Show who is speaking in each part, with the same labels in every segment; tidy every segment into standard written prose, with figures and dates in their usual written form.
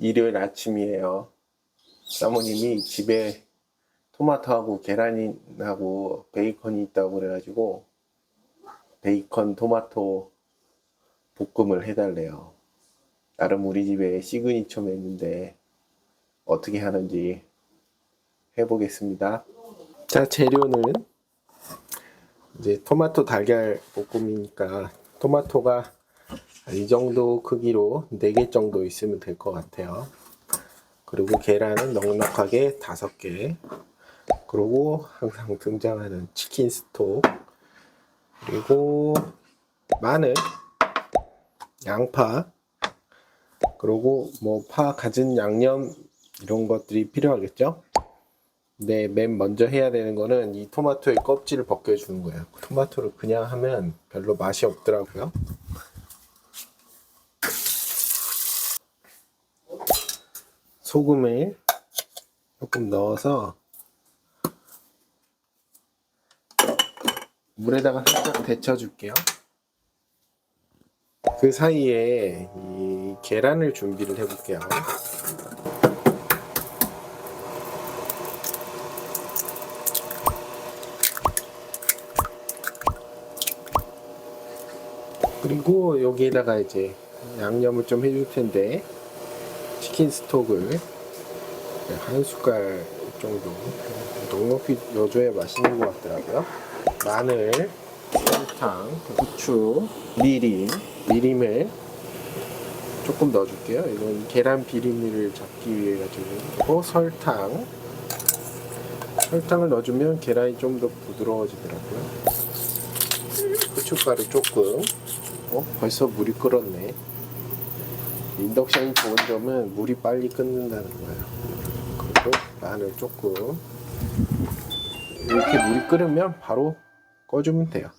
Speaker 1: 일요일 아침이에요. 사모님이 집에 토마토하고 계란하고 베이컨이 있다고 그래가지고 베이컨 토마토 볶음을 해달래요. 나름 우리 집에 시그니처 메뉴인데 어떻게 하는지 해보겠습니다. 자, 재료는 이제 토마토 달걀 볶음이니까 토마토가 이 정도 크기로 4개 정도 있으면 될 것 같아요. 그리고 계란은 넉넉하게 5개. 그리고 항상 등장하는 치킨 스톡. 그리고 마늘, 양파, 그리고 뭐 파, 갖은 양념 이런 것들이 필요하겠죠? 근데 맨 먼저 해야 되는 거는 이 토마토의 껍질을 벗겨주는 거예요. 토마토를 그냥 하면 별로 맛이 없더라고요. 소금을 조금 넣어서 물에다가 살짝 데쳐줄게요. 그 사이에 이 계란을 준비를 해볼게요. 그리고 여기에다가 이제 양념을 좀 해줄 텐데 치킨 스톡을 한 숟갈 정도 넉넉히 넣어줘야 맛있는 것 같더라고요. 마늘, 설탕, 후추, 미림을 조금 넣어줄게요. 이건 계란 비린내를 잡기 위해 가지고 설탕을 넣어주면 계란이 좀 더 부드러워지더라고요. 후춧가루 조금. 벌써 물이 끓었네. 인덕션이 좋은 점은 물이 빨리 끓는다는 거예요. 그리고 마늘 조금. 이렇게 물이 끓으면 바로 꺼주면 돼요.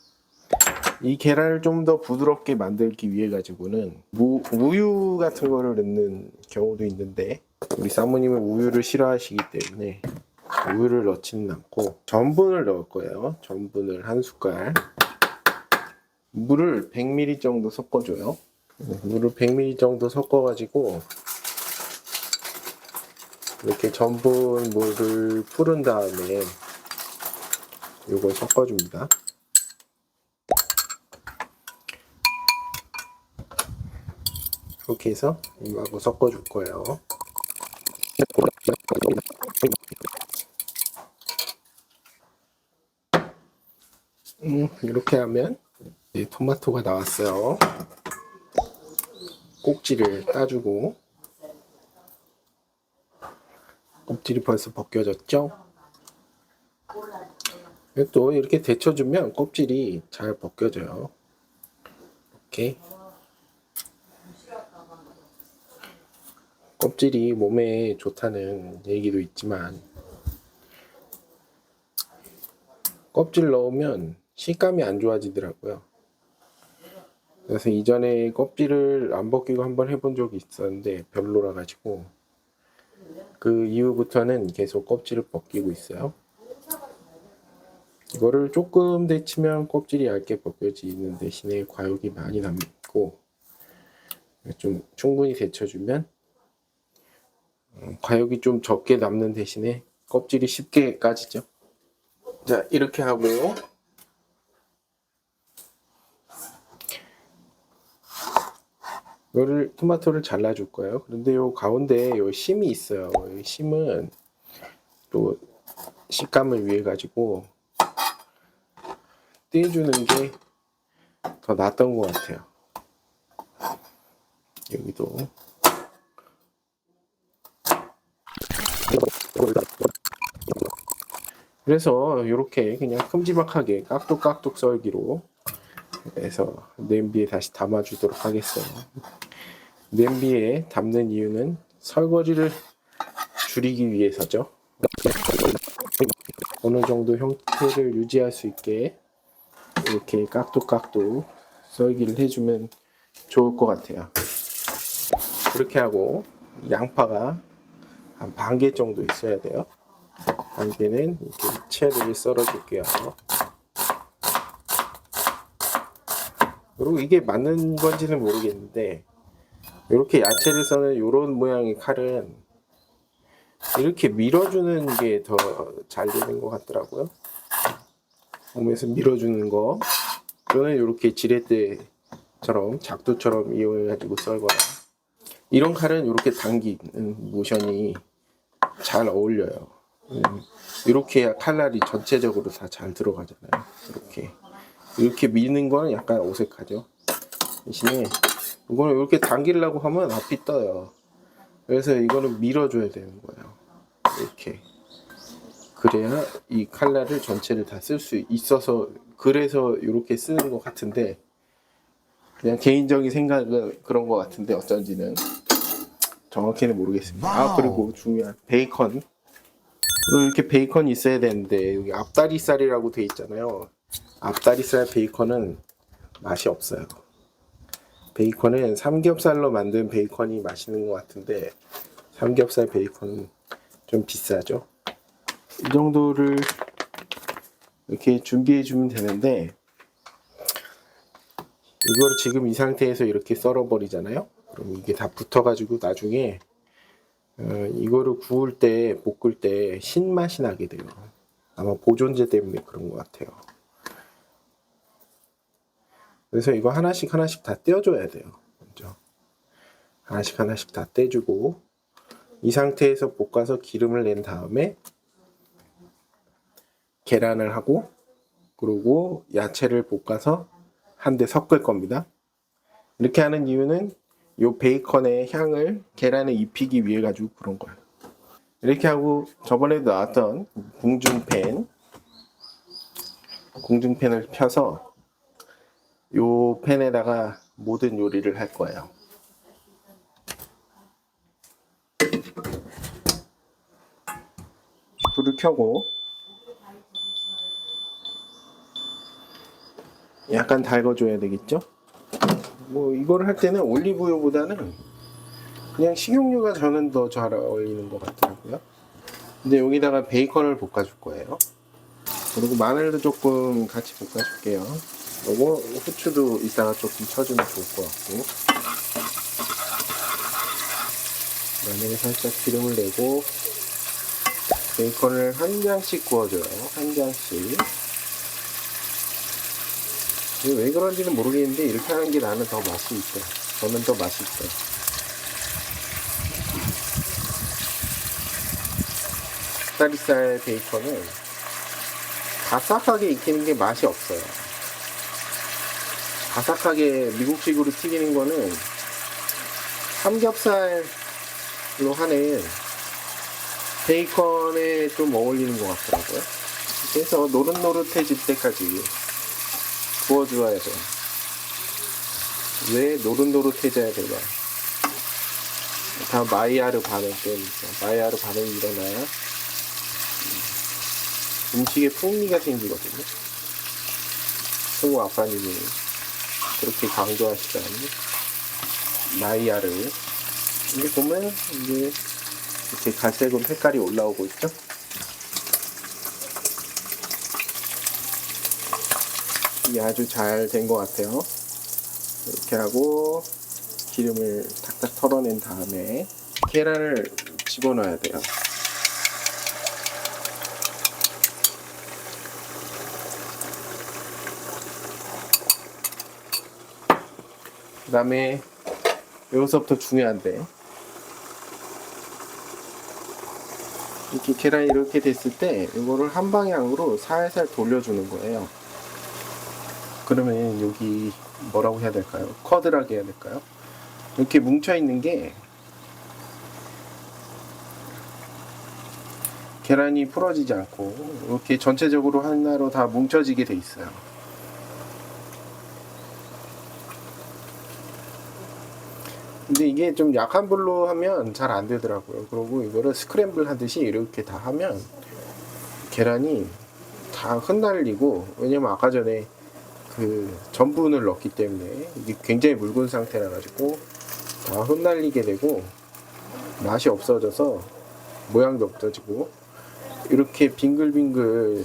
Speaker 1: 이 계란을 좀 더 부드럽게 만들기 위해 가지고는 우유 같은 거를 넣는 경우도 있는데 우리 사모님은 우유를 싫어하시기 때문에 우유를 넣지는 않고 전분을 넣을 거예요. 전분을 한 숟갈. 물을 100ml 정도 섞어줘요. 물을 100ml 정도 섞어가지고 이렇게 전분 물을 풀은 다음에 이걸 섞어줍니다. 이렇게 해서 이거하고 섞어줄 거예요. 이렇게 하면 이제 토마토가 나왔어요. 꼭지를 따주고 껍질이 벌써 벗겨졌죠? 또 이렇게 데쳐주면 껍질이 잘 벗겨져요. 이렇게 껍질이 몸에 좋다는 얘기도 있지만 껍질 넣으면 식감이 안 좋아지더라고요. 그래서 이전에 껍질을 안 벗기고 한번 해본 적이 있었는데 별로라 가지고 그 이후부터는 계속 껍질을 벗기고 있어요. 이거를 조금 데치면 껍질이 얇게 벗겨지는 대신에 과육이 많이 남고 좀 충분히 데쳐주면 과육이 좀 적게 남는 대신에 껍질이 쉽게 까지죠. 자, 이렇게 하고 이거를 토마토를 잘라줄 거예요. 그런데 요 가운데 요 심이 있어요. 이 심은 또 식감을 위해 가지고 떼주는 게 더 낫던 것 같아요. 여기도 그래서 이렇게 그냥 큼지막하게 깍둑깍둑 썰기로 해서 냄비에 다시 담아주도록 하겠어요. 냄비에 담는 이유는 설거지를 줄이기 위해서죠. 어느 정도 형태를 유지할 수 있게 이렇게 깍둑깍둑 썰기를 해주면 좋을 것 같아요. 그렇게 하고 양파가 한 반 개 정도 있어야 돼요. 반 개는 이렇게 채를 썰어줄게요. 그리고 이게 맞는 건지는 모르겠는데 이렇게 야채를 써는 이런 모양의 칼은 이렇게 밀어주는 게 더 잘 되는 것 같더라고요. 몸에서 밀어주는 거. 저는 이렇게 지렛대처럼 작두처럼 이용해가지고 썰거나 이런 칼은 이렇게 당기는 모션이 잘 어울려요. 이렇게 해야 칼날이 전체적으로 다 잘 들어가잖아요. 이렇게 미는 거는 약간 어색하죠. 대신에 이거는 이렇게 당기려고 하면 앞이 떠요. 그래서 이거는 밀어줘야 되는 거예요. 이렇게. 그래야 이 칼날을 전체를 다 쓸 수 있어서, 그래서 이렇게 쓰는 것 같은데, 그냥 개인적인 생각은 그런 것 같은데 어쩐지는 정확히는 모르겠습니다. 아, 그리고 중요한 베이컨. 이렇게 베이컨이 있어야 되는데 여기 앞다리살이라고 돼 있잖아요. 앞다리살 베이컨은 맛이 없어요. 베이컨은 삼겹살로 만든 베이컨이 맛있는 것 같은데 삼겹살 베이컨은 좀 비싸죠. 이 정도를 이렇게 준비해 주면 되는데, 이거를 지금 이 상태에서 이렇게 썰어 버리잖아요. 그럼 이게 다 붙어 가지고 나중에 이거를 구울 때, 볶을 때 신맛이 나게 돼요. 아마 보존제 때문에 그런 것 같아요. 그래서 이거 하나씩 다 떼어줘야 돼요. 먼저 하나씩 다 떼주고, 이 상태에서 볶아서 기름을 낸 다음에 계란을 하고, 그리고 야채를 볶아서 한 대 섞을 겁니다. 이렇게 하는 이유는 이 베이컨의 향을 계란에 입히기 위해 가지고 그런 거예요. 이렇게 하고 저번에도 나왔던 궁중팬을 펴서 이 팬에다가 모든 요리를 할 거예요. 불을 켜고 약간 달궈줘야 되겠죠? 뭐 이거를 할 때는 올리브유보다는 그냥 식용유가 저는 더 잘 어울리는 것 같더라고요. 근데 여기다가 베이컨을 볶아줄 거예요. 그리고 마늘도 조금 같이 볶아줄게요. 그리고 후추도 이따가 조금 쳐주면 좋을 것 같고, 마늘에 살짝 기름을 내고 베이컨을 한 장씩 구워줘요. 한 장씩. 왜 그런지는 모르겠는데 이렇게 하는 게 나는 더 맛이 있어요. 저는 더 맛있어요. 닭다리살 베이컨은 바삭하게 익히는 게 맛이 없어요. 바삭하게 미국식으로 튀기는 거는 삼겹살로 하는 베이컨에 좀 어울리는 것 같더라고요. 그래서 노릇노릇해질 때까지 구워줘야 돼요. 왜 노릇노릇해져야 될까요? 다 마이야르 반응 때문이죠. 마이야르 반응이 일어나야 음식에 풍미가 생기거든요. 성우 아빠님이 그렇게 강조하시다니. 마이야르. 이게 보면 이제 이렇게 갈색으로 색깔이 올라오고 있죠. 이게 아주 잘 된 것 같아요. 이렇게 하고 기름을 탁탁 털어낸 다음에 계란을 집어넣어야 돼요. 그 다음에 여기서부터 중요한데, 이렇게 계란이 이렇게 됐을 때 이거를 한 방향으로 살살 돌려주는 거예요. 그러면 여기 뭐라고 해야 될까요? 커드라고 해야 될까요? 이렇게 뭉쳐있는 게 계란이 풀어지지 않고 이렇게 전체적으로 하나로 다 뭉쳐지게 돼 있어요. 근데 이게 좀 약한 불로 하면 잘 안 되더라고요. 그리고 이거를 스크램블 하듯이 이렇게 다 하면 계란이 다 흩날리고, 왜냐면 아까 전에 그 전분을 넣었기 때문에 이게 굉장히 묽은 상태라 가지고 다 흩날리게 되고 맛이 없어져서 모양도 없어지고, 이렇게 빙글빙글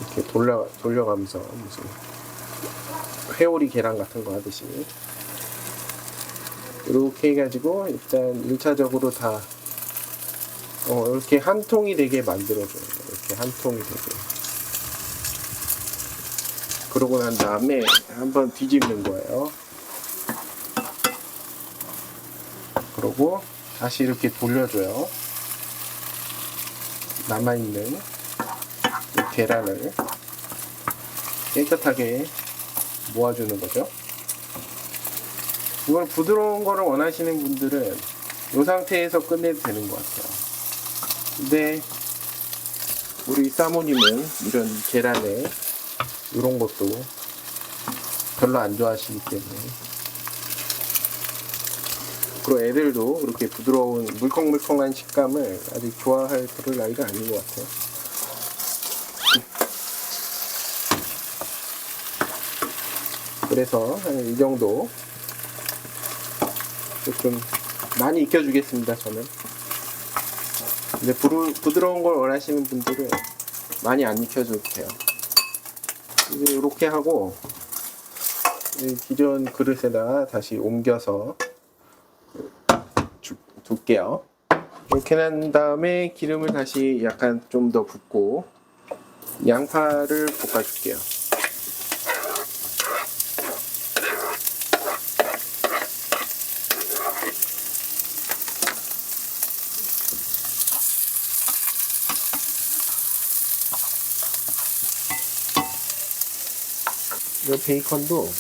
Speaker 1: 이렇게 돌려가면서 무슨 회오리 계란 같은 거 하듯이 이렇게 해가지고 일단 1차적으로 다 이렇게 한 통이 되게 만들어줘요. 이렇게 한 통이 되게. 그러고 난 다음에 한번 뒤집는 거예요. 그러고 다시 이렇게 돌려줘요. 남아있는 이 계란을 깨끗하게 모아주는 거죠. 이걸 부드러운 거를 원하시는 분들은 이 상태에서 끝내도 되는 것 같아요. 근데 우리 사모님은 이런 계란에 이런 것도 별로 안 좋아하시기 때문에, 그리고 애들도 그렇게 부드러운 물컹물컹한 식감을 아직 좋아할 그럴 나이가 아닌 것 같아요. 그래서 한 이 정도 좀 많이 익혀주겠습니다, 저는. 근데 부드러운 걸 원하시는 분들은 많이 안 익혀줘도 돼요. 이제 이렇게 하고 기존 그릇에다가 다시 옮겨서 둘게요. 이렇게 난 다음에 기름을 다시 약간 좀 더 붓고 양파를 볶아줄게요. 이 베이컨도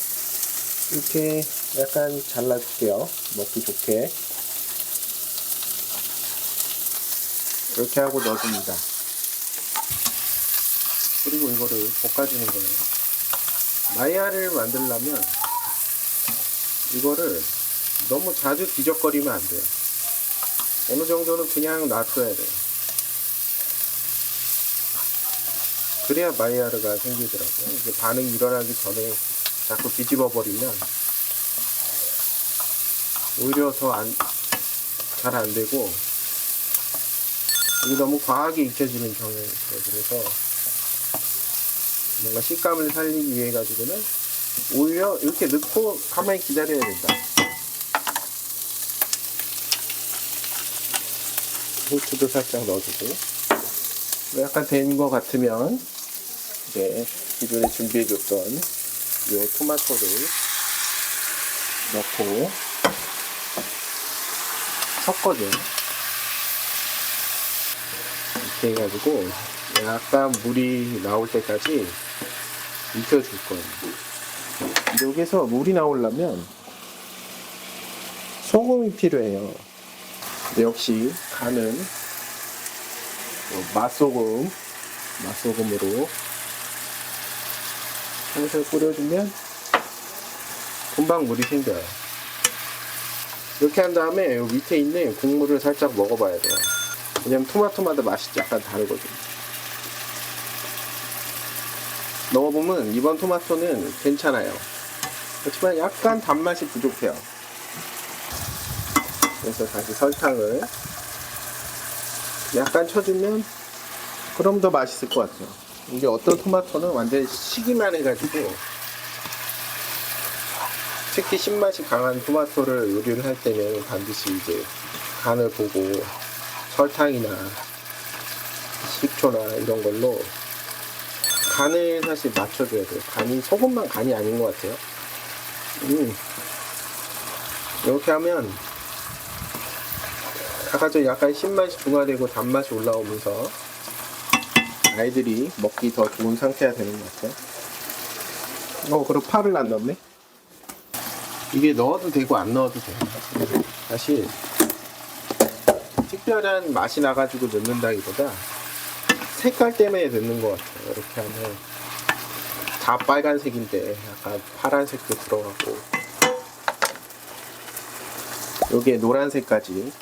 Speaker 1: 이렇게 약간 잘라줄게요. 먹기 좋게. 이렇게 하고 넣어줍니다. 그리고 이거를 볶아주는 거예요. 마이야를 만들려면 이거를 너무 자주 뒤적거리면 안 돼요. 어느 정도는 그냥 놔둬야 돼요. 그래야 마이야르가 생기더라고요. 이게 반응이 일어나기 전에 자꾸 뒤집어 버리면 오히려 더 잘 안 되고, 이게 너무 과하게 익혀지는 경향이 있어요. 그래서 뭔가 식감을 살리기 위해 가지고는 오히려 이렇게 넣고 가만히 기다려야 된다. 후추도 살짝 넣어주고, 약간 된 것 같으면 이제 기존에 준비해줬던 이 토마토를 넣고 섞어줘요. 이렇게 해가지고 약간 물이 나올 때까지 익혀줄 거예요. 여기서 물이 나오려면 소금이 필요해요. 역시 간은 맛소금으로 살살 뿌려주면 금방 물이 생겨요. 이렇게 한 다음에 요 밑에 있는 국물을 살짝 먹어봐야 돼요. 왜냐면 토마토마다 맛이 약간 다르거든요. 먹어보면 이번 토마토는 괜찮아요. 그렇지만 약간 단맛이 부족해요. 그래서 다시 설탕을 약간 쳐주면 그럼 더 맛있을 것 같아요. 이게 어떤 토마토는 완전 시기만 해가지고, 특히 신맛이 강한 토마토를 요리를 할 때는 반드시 이제 간을 보고 설탕이나 식초나 이런 걸로 간을 사실 맞춰줘야 돼요. 간이 소금만 간이 아닌 것 같아요. 이렇게 하면 가가지고 약간 신맛이 중화되고 단맛이 올라오면서 아이들이 먹기 더 좋은 상태가 되는 것 같아요. 그리고 파를 안 넣었네. 이게 넣어도 되고 안 넣어도 돼요. 사실 특별한 맛이 나가지고 넣는다기보다 색깔 때문에 넣는 것 같아요. 이렇게 하면 다 빨간색인데 약간 파란색도 들어가고, 여기에 노란색까지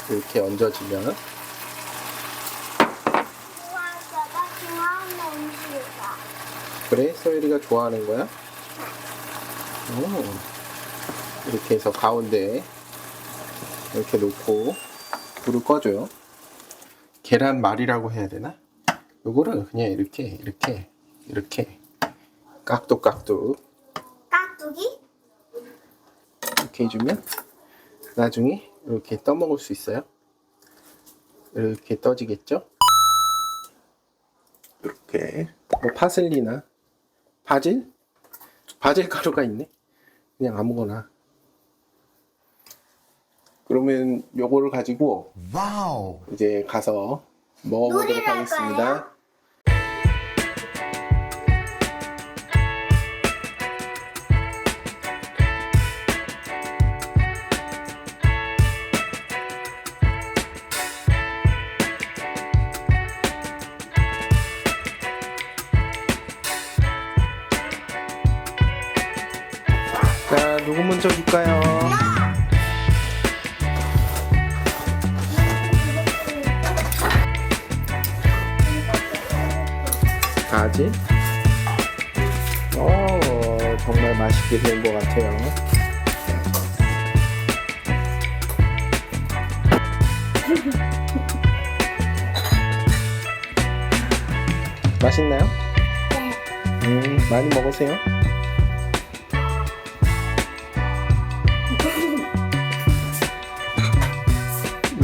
Speaker 1: 이렇게 얹어지면.
Speaker 2: 우와, 내가 좋아하는 음식이다.
Speaker 1: 그래? 서율이가 좋아하는 거야? 이렇게 해서 가운데 이렇게 놓고 불을 꺼줘요. 계란말이라고 해야 되나? 요거를 그냥 이렇게 깍둑깍둑
Speaker 2: 깍두기?
Speaker 1: 이렇게 해주면 나중에 이렇게 떠먹을 수 있어요. 이렇게 떠지겠죠? 이렇게 뭐 파슬리나 바질 가루가 있네. 그냥 아무거나. 그러면 요거를 가지고
Speaker 3: 와우.
Speaker 1: 이제 가서 먹어보도록
Speaker 2: 요리를
Speaker 1: 하겠습니다. 자, 누구 먼저 줄까요? 바질? 정말 맛있게 된 것 같아요. 맛있나요? 많이 먹으세요.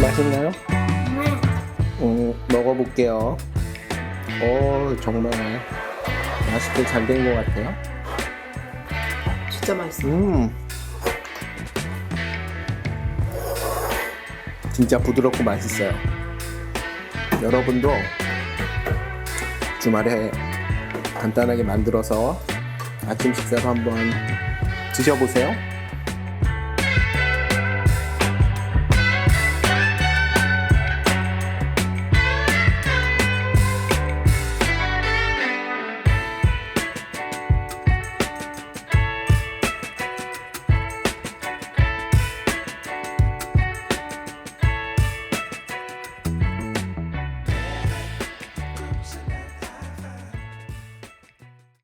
Speaker 1: 맛있나요? 먹어볼게요. 정말 맛있게 잘 된 것 같아요.
Speaker 4: 진짜 맛있어.
Speaker 1: 진짜 부드럽고 맛있어요. 여러분도 주말에 간단하게 만들어서 아침 식사로 한번 드셔보세요.